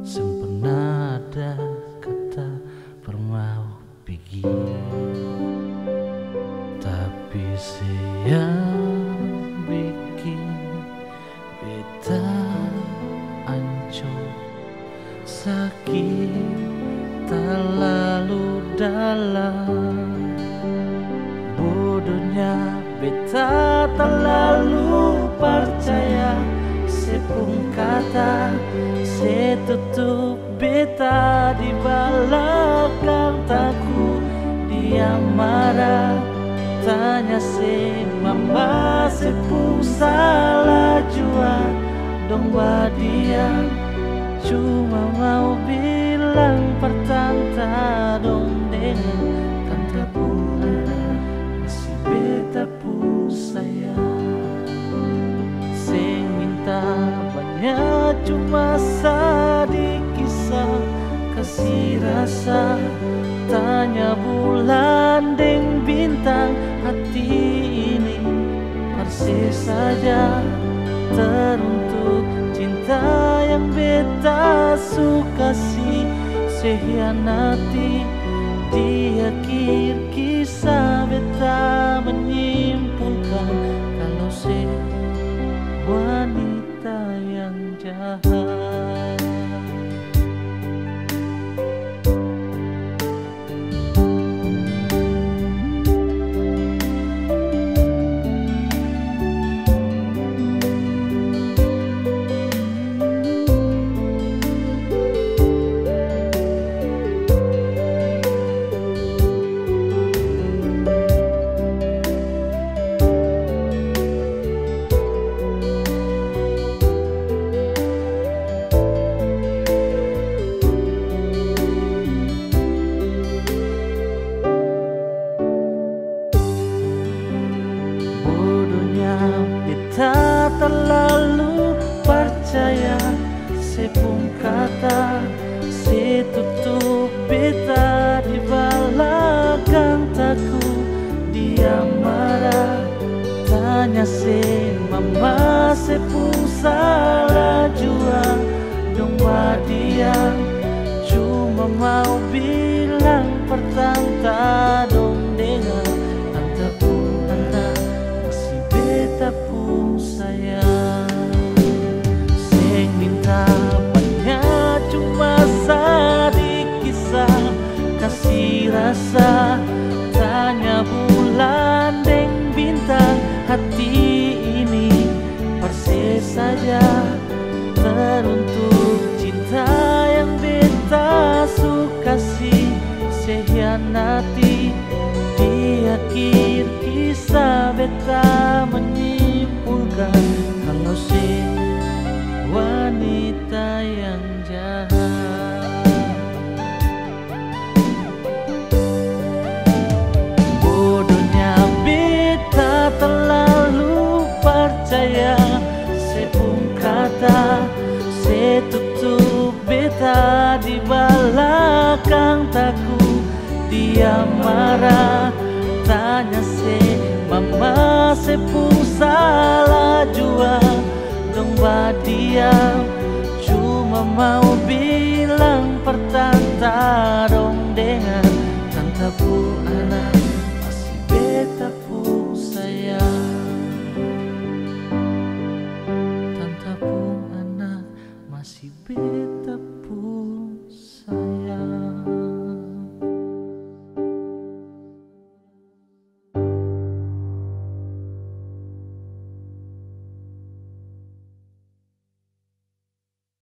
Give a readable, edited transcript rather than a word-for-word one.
Sempurna ada kata bermau pergi, tapi siang bikin beta ancur. Sakit terlalu dalam, bodohnya beta terlalu percaya sepung kata setutup beta di belakang takut dia marah. Tanya si mama sepung salah jua dong dia cuma mau bilang pertanda dong dengan tanda bunga masih beta pun sayang. Sing minta banyak cuma sedikit kisah kasih rasa. Tanya bulan deng bintang hati ini persis saja teruntuk cinta yang beta suka si sehianati. Di akhir kisah beta menyimpulkan kalau si wanita yang jahat. Beta terlalu percaya sepung kata setutup beta di belakang takut dia marah. Tanya si mama sepung salah jua dong dia cuma mau bilang pertanda dong dengan tanda pun anak masih beta pun sayang. Sing minta banyak cuma sedikit kisah kasih rasa. Tanya bulan deng bintang hati ini persis saja teruntuk cinta yang beta suka si sehianati. Di akhir kisah beta menyimpulkan kalau si wanita yang jahat. Bodohnya beta terlalu percaya sepung kata setutup beta di belakang takut dia marah. Tanya si mama sepung salah jua dong dia cuma mau bilang pertanda dong dengan tanda bu anak